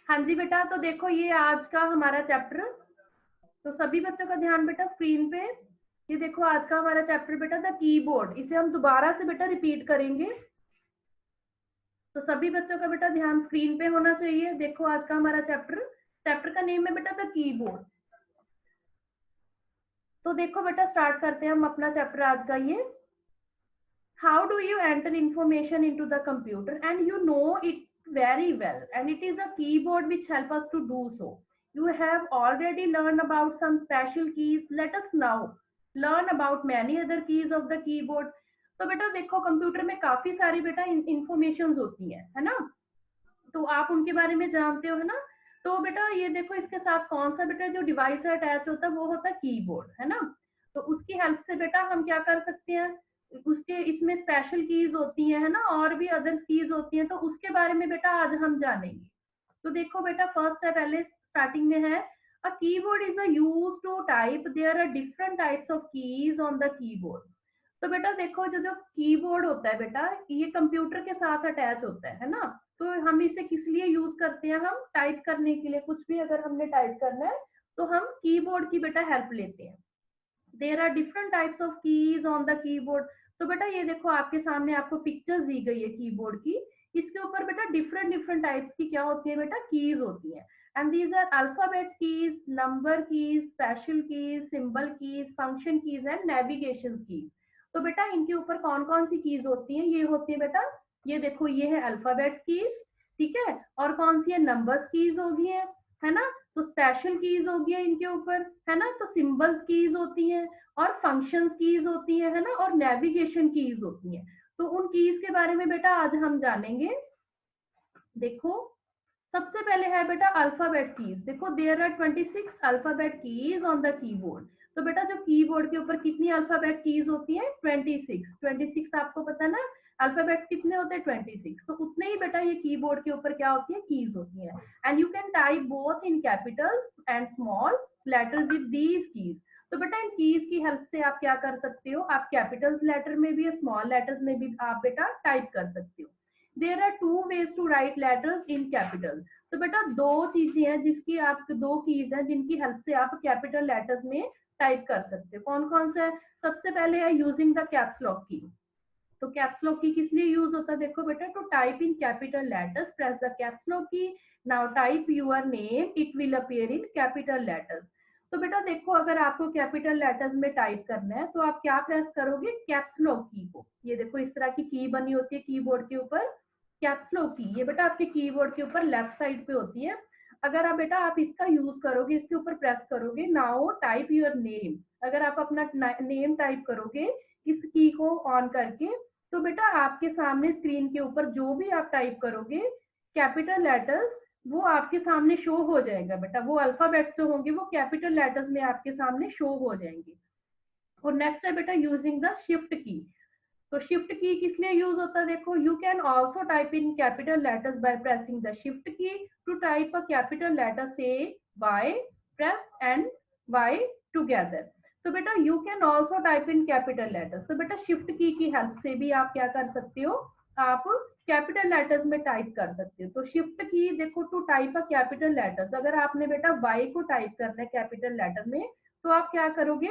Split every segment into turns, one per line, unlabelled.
हाँ जी बेटा, तो देखो ये आज का हमारा चैप्टर, तो सभी बच्चों का ध्यान बेटा स्क्रीन पे। ये देखो आज का हमारा चैप्टर बेटा द कीबोर्ड, इसे हम दोबारा से बेटा रिपीट करेंगे। तो सभी बच्चों का बेटा ध्यान स्क्रीन पे होना चाहिए। देखो आज का हमारा चैप्टर का नेम है बेटा द कीबोर्ड। तो देखो बेटा स्टार्ट करते हैं हम अपना चैप्टर आज का ये। How do you enter information into the computer and you know it very well, and it is a keyboard which help us to do so. You have already learned about some special keys. Let us now learn about many other keys of the keyboard. तो बेटा देखो computer में काफी सारी बेटा information होती है ना, तो आप उनके बारे में जानते हो है ना। तो बेटा ये देखो इसके साथ कौन सा बेटा जो डिवाइस अटैच होता है वो होता है कीबोर्ड, है ना। तो उसकी हेल्प से बेटा हम क्या कर सकते हैं, उसके इसमें स्पेशल कीज होती है ना, और भी अदर कीज होती हैं, तो उसके बारे में बेटा आज हम जानेंगे। तो देखो बेटा फर्स्ट है, पहले स्टार्टिंग में है a keyboard is a use to type, there are different types of keys on the keyboard. तो बेटा देखो जो जो कीबोर्ड होता है बेटा ये कंप्यूटर के साथ अटैच होता है ना। तो हम इसे किस लिए यूज करते हैं, हम टाइप करने के लिए, कुछ भी अगर हमने टाइप करना है तो हम कीबोर्ड की बेटा हेल्प लेते हैं। There are different types of keys on the keyboard. तो बेटा ये देखो आपके सामने आपको पिक्चर्स दी गई है कीबोर्ड की, इसके ऊपर बेटा डिफरेंट डिफरेंट टाइप्स की क्या होती है बेटा, कीज होती है। And these are alphabet keys, number keys, special keys, symbol keys, function keys and navigation keys. तो बेटा इनके ऊपर कौन कौन सी कीज होती है, ये होती है बेटा, ये देखो ये है अल्फाबेट्स कीज, ठीक है, और कौन सी है नंबर्स कीज होगी है ना। तो स्पेशल कीज होगी इनके ऊपर, है ना। तो सिंबल्स कीज होती हैं, और फंक्शंस कीज होती है ना, और नेविगेशन कीज होती हैं। तो उन कीज के बारे में बेटा आज हम जानेंगे। देखो सबसे पहले है बेटा अल्फाबेट कीज। देखो there are 26 alphabet keys on the keyboard. तो बेटा जो कीबोर्ड के ऊपर कितनी अल्फाबेट कीज होती है, 26 आपको पता ना, अल्फाबेट्स कितने होते हैं 26, तो उतने ही बेटा ये कीबोर्ड के ऊपर क्या होती है, कीज होती है। And you can type both in Capitals and small letters with these keys. तो बेटा इन कीज की हेल्प से आप क्या कर सकते हो, आप कैपिटल्स लेटर में भी स्मॉल लेटर्स में भी आप बेटा टाइप कर सकते हो। There are two ways to write letters in capital. तो बेटा दो चीजें हैं जिसकी आप, दो कीज हैं जिनकी हेल्प से आप कैपिटल लेटर्स में टाइप कर सकते हो। कौन कौन सा है, सबसे पहले है using the caps lock key. तो कैप्स लॉक की किस लिए यूज होता है, देखो बेटा to type in capital letters press the caps lock key. Now type your name, it will appear in capital letters. तो बेटा देखो अगर आपको कैपिटल लेटर्स में टाइप करना है तो आप क्या प्रेस करोगे, कैप्स लॉक की को। ये देखो इस तरह की की बनी होती है कीबोर्ड के ऊपर, कैप्स लॉक की, ये बेटा आपके कीबोर्ड के ऊपर लेफ्ट साइड पे होती है। अगर आप बेटा आप इसका यूज करोगे, इसके ऊपर प्रेस करोगे, नाउ टाइप योर नेम, अगर आप अपना नेम टाइप करोगे इस की को ऑन करके, तो बेटा आपके सामने स्क्रीन के ऊपर जो भी आप टाइप करोगे कैपिटल लेटर्स, वो आपके सामने शो हो जाएगा बेटा, वो अल्फाबेट्स जो होंगे वो कैपिटल लेटर्स में आपके सामने शो हो जाएंगे। और नेक्स्ट है बेटा यूजिंग द शिफ्ट की। तो शिफ्ट की किस लिए यूज होता है, देखो you can also type in capital letters by pressing the shift key to type a capital letter say Y, press and Y together. तो बेटा you can also type in capital letters, तो बेटा shift की help से भी आप क्या कर सकते हो, आप कैपिटल लेटर्स में टाइप कर सकते हो। तो शिफ्ट की देखो to type a capital letters, अगर आपने बेटा वाई को टाइप करना है कैपिटल लेटर में, तो आप क्या करोगे,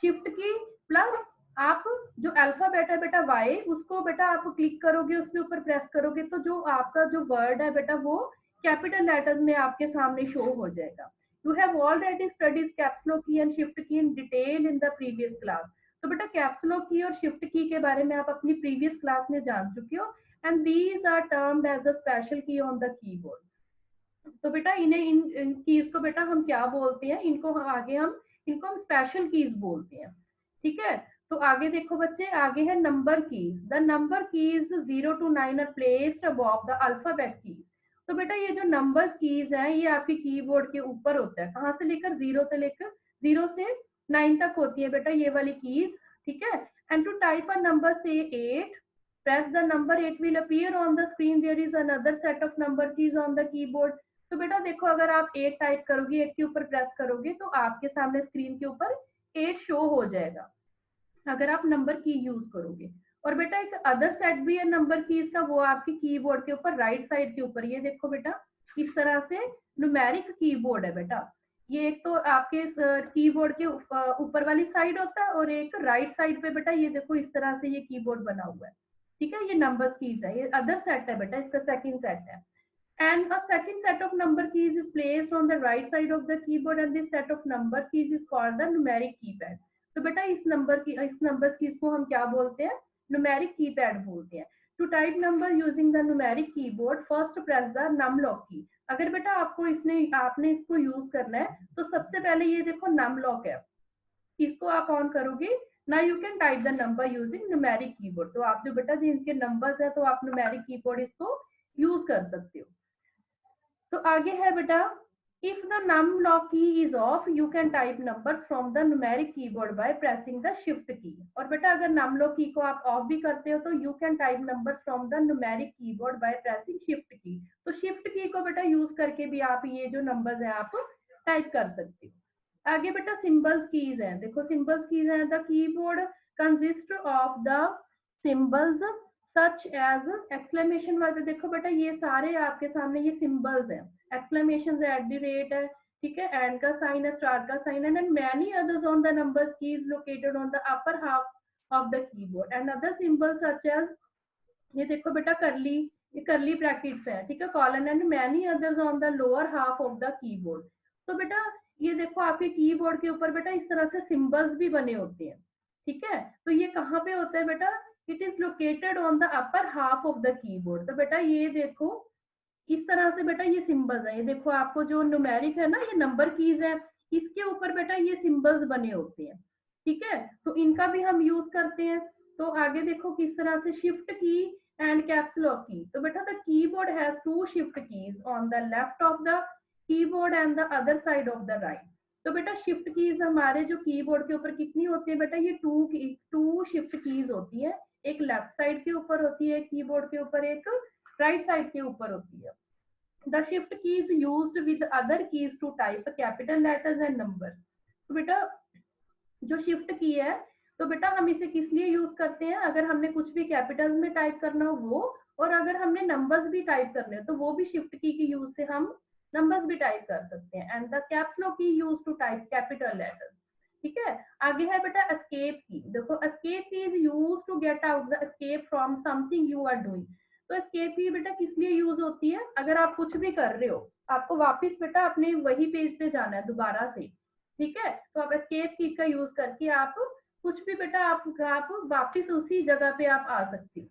शिफ्ट की प्लस आप जो अल्फाबेट है बेटा वाई, उसको बेटा आप क्लिक करोगे, उसके ऊपर प्रेस करोगे, तो जो आपका जो वर्ड है बेटा वो कैपिटल लेटर्स में आपके सामने शो हो जाएगा। You have already studies caps lock की एंड शिफ्ट की in detail in the previous class. तो बेटा कैप्स लॉक की और शिफ्ट की के बारे में आप अपनी प्रीवियस क्लास में जान चुके हो। And these are termed as the special key on the keyboard. तो बेटा इन्हें इन कीज को बेटा हम क्या बोलते हैं, इनको इनको हम स्पेशल कीज बोलते हैं, ठीक है। तो आगे देखो बच्चे, आगे है number keys. The number keys 0 to 9 are placed above the alphabet keys. तो बेटा ये जो नंबर्स कीज है ये आपके कीबोर्ड के ऊपर होता है, कहाँ से लेकर, जीरो से 9 तक होती है बेटा ये वाली कीज, ठीक है। And to type a number से 8, press the number, it will appear on the screen, there is another set of number keys on the keyboard। तो बेटा देखो अगर आप 8 टाइप करोगे, 8 के ऊपर प्रेस करोगे, तो आपके सामने स्क्रीन के ऊपर 8 शो हो जाएगा अगर आप नंबर की यूज करोगे। और बेटा एक अदर सेट भी है नंबर कीज का, वो आपके कीबोर्ड के ऊपर राइट साइड के ऊपर, ये देखो बेटा इस तरह से न्यूमेरिक कीबोर्ड है बेटा। ये एक तो आपके कीबोर्ड के ऊपर वाली साइड होता है और एक राइट साइड पे बेटा ये देखो इस तरह से ये कीबोर्ड बना हुआ है, ठीक है। ये नंबर्स कीज है, ये अदर सेट है बेटा, इसका सेकंड सेट है। And a second set of number keys is placed on the right side of the keyboard, and this set of number keys is called the numeric keypad. तो बेटा इस number keys को हम क्या बोलते हैं? Numeric keypad बोलते हैं। To type number using the numeric keyboard first press the num lock key. अगर बेटा आपको आपने इसको यूज करना है तो सबसे पहले ये देखो नम लॉक है, इसको आप ऑन करोगे ना, you can type the number using numeric keyboard. तो आप जो बेटा जिनके नंबर्स है तो आप न्यूमेरिक कीबोर्ड इसको यूज कर सकते हो। तो आगे है बेटा, if the num lock key is off you can type numbers from the numeric keyboard by pressing the shift key। और बेटा अगर num lock key को आप ऑफ भी करते हो तो you can type numbers from the numeric keyboard by pressing shift key। तो shift key को बेटा यूज करके भी आप ये जो नंबर्स है आप टाइप कर सकते हो। आगे बेटा सिंबल्स कीज है, देखो सिंबल्स कीज है, the keyboard consist of the symbols such as exclamation word. देखो बेटा ये सारे आपके सामने ये सिंबल्स हैं, एक्सक्लेमेशन एट द रेट है, ठीक है, एंड का साइन है, स्टार का साइन है, and many others on the numbers keys located on the upper half of the keyboard and other symbols such as, ये देखो बेटा करली, ये करली ब्रैकेट्स है, ठीक है, colon and many others on the lower half of the keyboard. तो बेटा ये देखो आपके कीबोर्ड के ऊपर बेटा इस तरह से सिंबल्स भी बने होते हैं, ठीक है। तो ये कहाँ पे होता है बेटा? It is located on the upper half of the keyboard. तो बेटा ये देखो इस तरह से बेटा ये सिंबल्स है, ये देखो आपको जो न्यूमेरिक है ना, ये नंबर कीज है, इसके ऊपर बेटा ये सिंबल्स बने होते हैं, ठीक है। तो इनका भी हम यूज करते हैं। तो आगे देखो किस तरह से शिफ्ट की एंड कैप्स लॉक की। तो बेटा the keyboard has two shift keys on the left of the keyboard and the other side of the right. तो बेटा शिफ्ट कीज हमारे जो कीबोर्ड के ऊपर कितनी होती है बेटा? ये टू शिफ्ट कीज होती है, एक लेफ्ट साइड के ऊपर होती है कीबोर्ड के ऊपर, एक राइट साइड के ऊपर होती है। The shift key is used with other keys to type capital letters and numbers. तो बेटा जो शिफ्ट की है तो बेटा हम इसे किस लिए यूज करते हैं? अगर हमने कुछ भी कैपिटल में टाइप करना हो वो, और अगर हमने नंबर्स भी टाइप करने हो तो वो भी शिफ्ट की यूज से हम नंबर्स भी टाइप कर सकते हैं। And the caps lock key use to type capital letters, ठीक है। आगे है बेटा एस्केप की। देखो escape key is use to get out the escape from something you are doing. तो एस्केप की बेटा किस लिए यूज होती है? अगर आप कुछ भी कर रहे हो, आपको वापस बेटा अपने वही पेज पे जाना है दोबारा से, ठीक है, तो आप एस्केप की का यूज करके आप कुछ भी बेटा आप वापस उसी जगह पे आप आ सकते हो,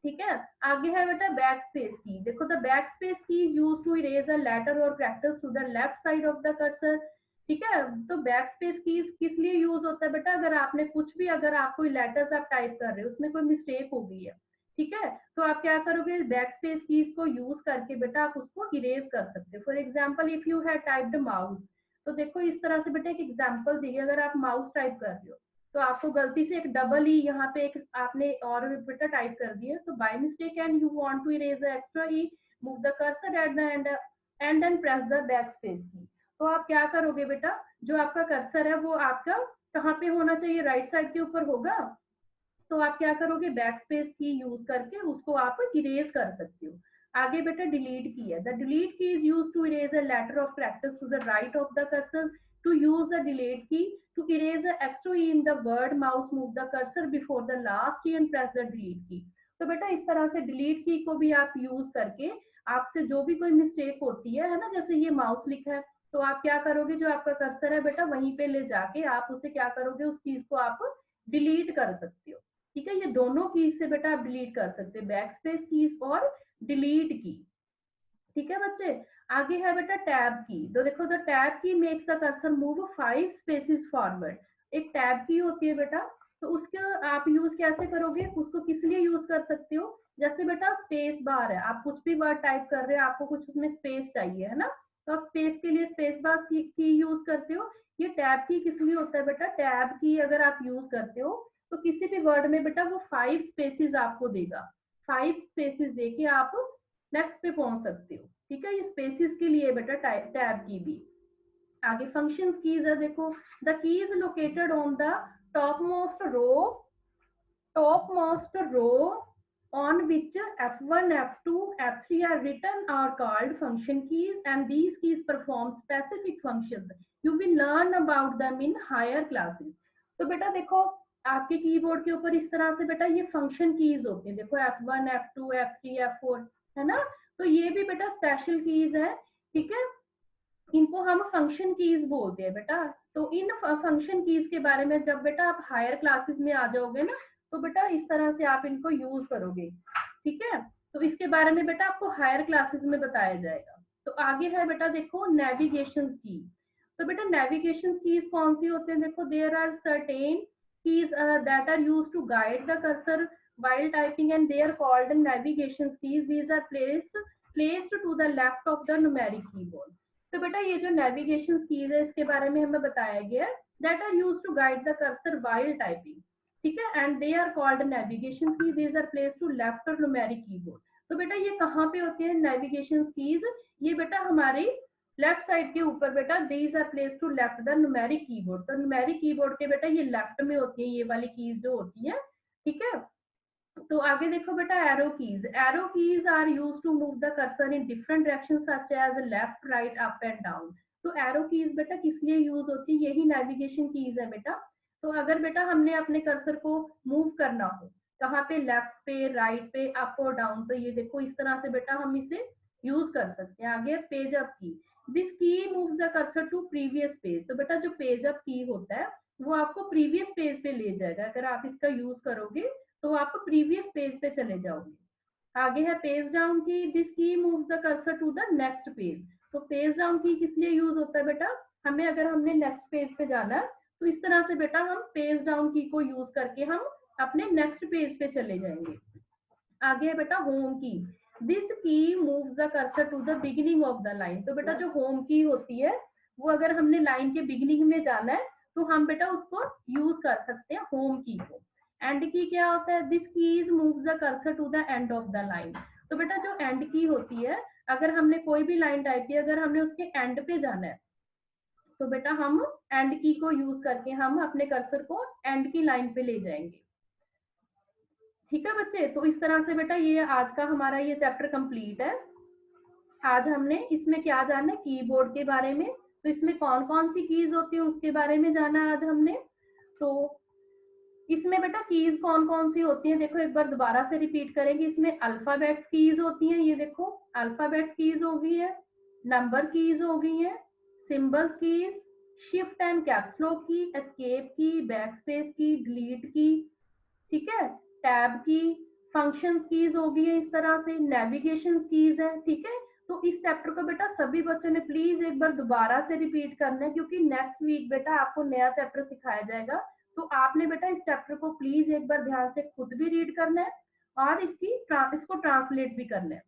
ठीक है। आगे है बेटा बैक स्पेस की। देखो the back space key is used to erase a letter और characters to the left side of the cursor, ठीक है। तो बैक स्पेस की किस लिए यूज होता है बेटा? अगर आपने कुछ भी, अगर आप कोई लेटर्स आप टाइप कर रहे हो उसमें कोई मिस्टेक हो गई है, ठीक है, तो आप क्या करोगे? बैक स्पेस कीज को यूज करके बेटा आप उसको इरेज कर सकते हो। For example if you have typed mouse, तो देखो इस तरह से बेटा एक एग्जाम्पल दी, अगर आप माउस टाइप कर रहे हो तो आपको गलती से एक डबल ई यहाँ पे एक आपने और बेटा टाइप कर दिया, तो by mistake and you want to erase the extra e, move the cursor at the end and press the back space key. तो आप क्या करोगे बेटा? जो आपका कर्सर है वो आपका कहाँ पे होना चाहिए? राइट साइड के ऊपर होगा। तो आप क्या करोगे? बैक स्पेस की यूज करके उसको आप इरेज कर सकते हो। आगे बेटा डिलीट की है। The delete key is use to erase a letter of characters to the right of the cursor. To use the delete key to erase the extra e in the word mouse, move the cursor before the last e and press the delete key। तो बेटा इस तरह से delete की को भी आप use करके आपसे जो भी कोई मिस्टेक होती है ना, जैसे ये माउस लिखा है, तो आप क्या करोगे? जो आपका कर्सर है बेटा वहीं पे ले जाके आप उसे क्या करोगे? उस चीज को आप डिलीट कर सकते हो, ठीक है। ये दोनों कीज से बेटा आप डिलीट कर सकते हो, बैक स्पेस कीज और डिलीट की, ठीक है बच्चे। आगे है बेटा टैब की। तो देखो द टैब की makes the cursor move 5 spaces forward. एक टैब की होती है बेटा, तो उसके आप यूज कैसे करोगे? उसको किस लिए यूज कर सकते हो? जैसे बेटा स्पेस बार है, आप कुछ भी वर्ड टाइप कर रहे हो, आपको कुछ उसमें स्पेस चाहिए है ना, तो आप स्पेस के लिए स्पेस बार की यूज करते हो। ये टैब की किस लिए होता है बेटा? टैब की अगर आप यूज करते हो तो किसी भी वर्ड में बेटा वो 5 स्पेसेस आपको देगा, 5 स्पेसेस देके आप नेक्स्ट पे पहुंच सकते हो, ठीक है। ये स्पेसिस के लिए बेटा टैब की भी। आगे फंक्शंस कीज है। देखो the key is located on the top most row on which F1, F2, F3 are written are called function keys, and these keys perform specific functions. You will learn about them in higher classes. तो बेटा देखो आपके keyboard के ऊपर इस तरह से बेटा ये फंक्शन कीज होती हैं, देखो F1, F2, F3, F4 है ना, तो ये भी बेटा स्पेशल कीज है, ठीक है, इनको हम फंक्शन कीज बोलते हैं बेटा। तो इन फंक्शन कीज के बारे में जब बेटा आप हायर क्लासेस में आ जाओगे ना, तो बेटा इस तरह से आप इनको यूज करोगे, ठीक है, तो इसके बारे में बेटा आपको हायर क्लासेस में बताया जाएगा। तो आगे है बेटा देखो नेविगेशन की। तो बेटा नेविगेशन कीज कौन सी होते हैं, देखो there are certain keys that are used to guide the cursor while typing and they are called navigation keys. These are placed to the left of the numeric keyboard. तो बेटा ये जो navigation keys है इसके बारे में हमें बताया गया है, that are used to guide the cursor while typing, ठीक है, and they are called navigation keys, these are placed to left और न्यूमेरिक कीबोर्ड। तो बेटा ये कहाँ पे होते हैं नेविगेशन कीज, ये बेटा हमारी लेफ्ट साइड के ऊपर बेटा, these are placed to left the numeric keyboard. तो न्यूमेरिक कीबोर्ड के बेटा ये लेफ्ट में होती है ये वाली कीज जो होती है, ठीक है। तो आगे देखो बेटा arrow keys are used to move the cursor in different direction such as left, right, up and down. तो एरो कीज बेटा किस लिए यूज होती है, यही नेविगेशन कीज है बेटा। तो अगर बेटा हमने अपने कर्सर को मूव करना हो कहाँ पे, लेफ्ट पे, राइट पे, अप और डाउन, तो ये देखो इस तरह से बेटा हम इसे यूज कर सकते हैं। आगे page up key, this key moves the cursor to previous page. तो बेटा जो पेज अप की होता है वो आपको प्रीवियस पेज पे ले जाएगा, अगर आप इसका यूज करोगे तो आप प्रीवियस पेज पे चले जाओगे। आगे है page down key, this key moves the cursor to the next page. तो पेज डाउन की किस लिए यूज होता है बेटा, हमें अगर हमने नेक्स्ट पेज पे जाना है तो इस तरह से बेटा हम पेज डाउन की को यूज करके हम अपने नेक्स्ट पेज पे चले जाएंगे। आगे है बेटा home key, this key moves the cursor to the beginning of the line. तो बेटा जो होम की होती है वो अगर हमने लाइन के बिगिनिंग में जाना है तो हम बेटा उसको यूज कर सकते हैं होम की को। एंड की क्या होता है, this keys moves the cursor to the end of the line. तो बेटा जो एंड की होती है, अगर हमने कोई भी लाइन टाइप की, अगर हमने उसके एंड पे जाना है तो बेटा हम एंड की को यूज करके हम अपने कर्सर को एंड की लाइन पे ले जाएंगे, ठीक है बच्चे। तो इस तरह से बेटा ये आज का हमारा ये चैप्टर कंप्लीट है। आज हमने इसमें क्या जाना है, कीबोर्ड के बारे में, तो इसमें कौन कौन सी कीज होती है उसके बारे में जाना आज हमने। तो इसमें बेटा कीज कौन कौन सी होती हैं, देखो एक बार दोबारा से रिपीट करेंगे। इसमें अल्फाबेट्स कीज होती हैं, ये देखो अल्फाबेट्स कीज हो गई है, नंबर कीज हो गई है, symbols keys, shift and caps lock की, एस्केप की, बैकस्पेस की, डिलीट की, ठीक है, टैब की, फंक्शंस कीज हो गई है इस तरह से, नेविगेशन कीज है, ठीक है। तो इस चैप्टर को बेटा सभी बच्चों ने प्लीज एक बार दोबारा से रिपीट करना है, क्योंकि नेक्स्ट वीक बेटा आपको नया चैप्टर सिखाया जाएगा। तो आपने बेटा इस चैप्टर को प्लीज एक बार ध्यान से खुद भी रीड करना है और इसको ट्रांसलेट भी करना है,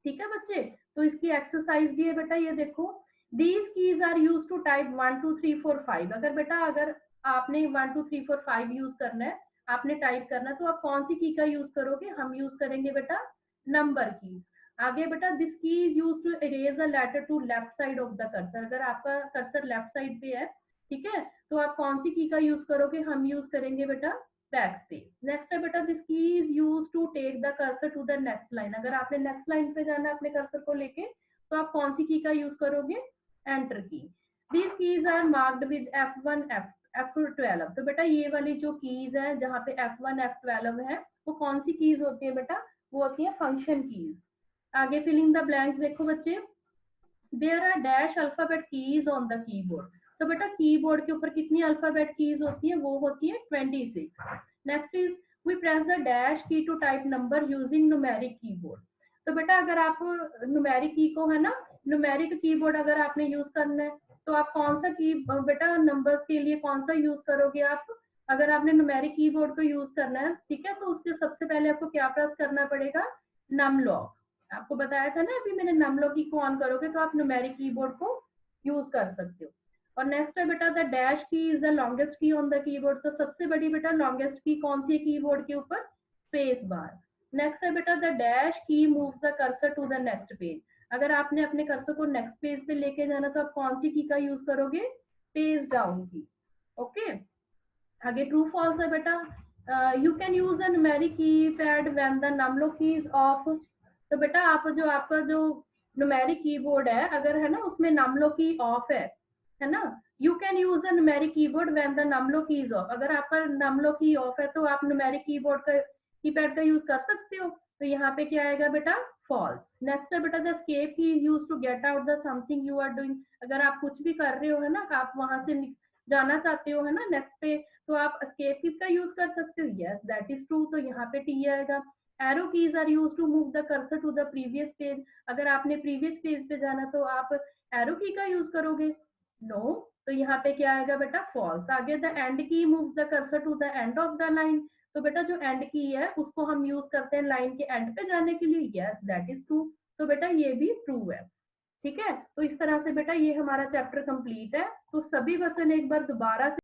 ठीक है बच्चे। तो इसकी एक्सरसाइज भी है बेटा, ये देखो, these keys are use to type 1 2 3 4 5। अगर बेटा अगर आपने 1 2 3 4 5 यूज करना है, आपने टाइप करना है, तो आप कौन सी की का यूज करोगे, हम यूज करेंगे बेटा नंबर कीज। आगे बेटा this key is use to erase a letter to left side of the cursor. अगर आपका कर्सर लेफ्ट साइड पे है, ठीक है, तो आप कौन सी की का यूज करोगे, हम यूज करेंगे बेटा बैकस्पेस। नेक्स्ट है बेटा this key is use to take the cursor to the next line. अगर आपने नेक्स्ट लाइन पे जाना है अपने कर्सर को लेके, तो आप कौन सी की का यूज करोगे, enter key. These keys are marked with F1 F12। तो बेटा ये वाली जो कीज है जहाँ पे F1 F12 है, वो कौन सी कीज होती है बेटा, वो होती है फंक्शन कीज। आगे फिलिंग द ब्लैंक्स देखो बच्चे, there are dash alphabet keys on the keyboard. तो बेटा कीबोर्ड के ऊपर कितनी अल्फाबेट कीज होती है, वो होती है 26। Next is we press the dash key to type number using numeric keyboard. तो बेटा अगर आप न्यूमेरिक की को है ना, न्यूमेरिक कीबोर्ड अगर आपने यूज करना है तो आप कौन सा की बेटा नंबर्स के लिए कौन सा यूज करोगे आप, अगर आपने न्यूमेरिक कीबोर्ड को यूज करना है, ठीक है, तो उसके सबसे पहले आपको क्या प्रेस करना पड़ेगा, नम लॉक। आपको बताया था ना अभी मैंने, नम लॉक की को ऑन करोगे तो आप न्यूमेरिक कीबोर्ड को यूज कर सकते हो। और नेक्स्ट है बेटा द डैश की is the longest key on the keyboard. तो सबसे बड़ी बेटा लॉन्गेस्ट की कौन सी है कीबोर्ड के ऊपर, स्पेस बार। नेक्स्ट है बेटा the dash key moves the cursor to the next page. अगर आपने अपने कर्सर को नेक्स्ट पेज पे लेके जाना तो आप कौन सी की का यूज करोगे, पेज डाउन की, ओके। आगे ट्रू फॉल्स है बेटा, you can use the numeric keypad when the number की इज ऑफ। तो बेटा आप जो आपका जो न्यूमेरिक कीबोर्ड है अगर है ना उसमें नंबर की ऑफ है ना, you can use the numeric keyboard when the number की इज ऑफ। अगर आपका नंबर की ऑफ है तो आप न्यूमेरिक कीबोर्ड का कीपैड का यूज कर सकते हो। तो यहाँ पे क्या आएगा बेटा, फॉल्स। नेक्स्ट है बेटा the escape key is used to get out the something you are doing. अगर आप कुछ भी कर रहे हो है ना, आप वहां से जाना चाहते हो है ना नेक्स्ट पे, तो आप एस्केप की का यूज कर सकते हो। यस दैट इज ट्रू, तो यहाँ पे टी आएगा। Arrow keys are use to move the cursor to the previous page. अगर आपने प्रीवियस पेज पे जाना तो आप एरो की का यूज करोगे। नो तो यहाँ पे क्या आएगा बेटा, फॉल्स। आगे the end key move the cursor to the end of the line. तो बेटा जो एंड की है उसको हम यूज करते हैं लाइन के एंड पे जाने के लिए। यस दैट इज ट्रू, तो बेटा ये भी ट्रू है। ठीक है, तो इस तरह से बेटा ये हमारा चैप्टर कंप्लीट है। तो सभी बच्चों ने एक बार दोबारा से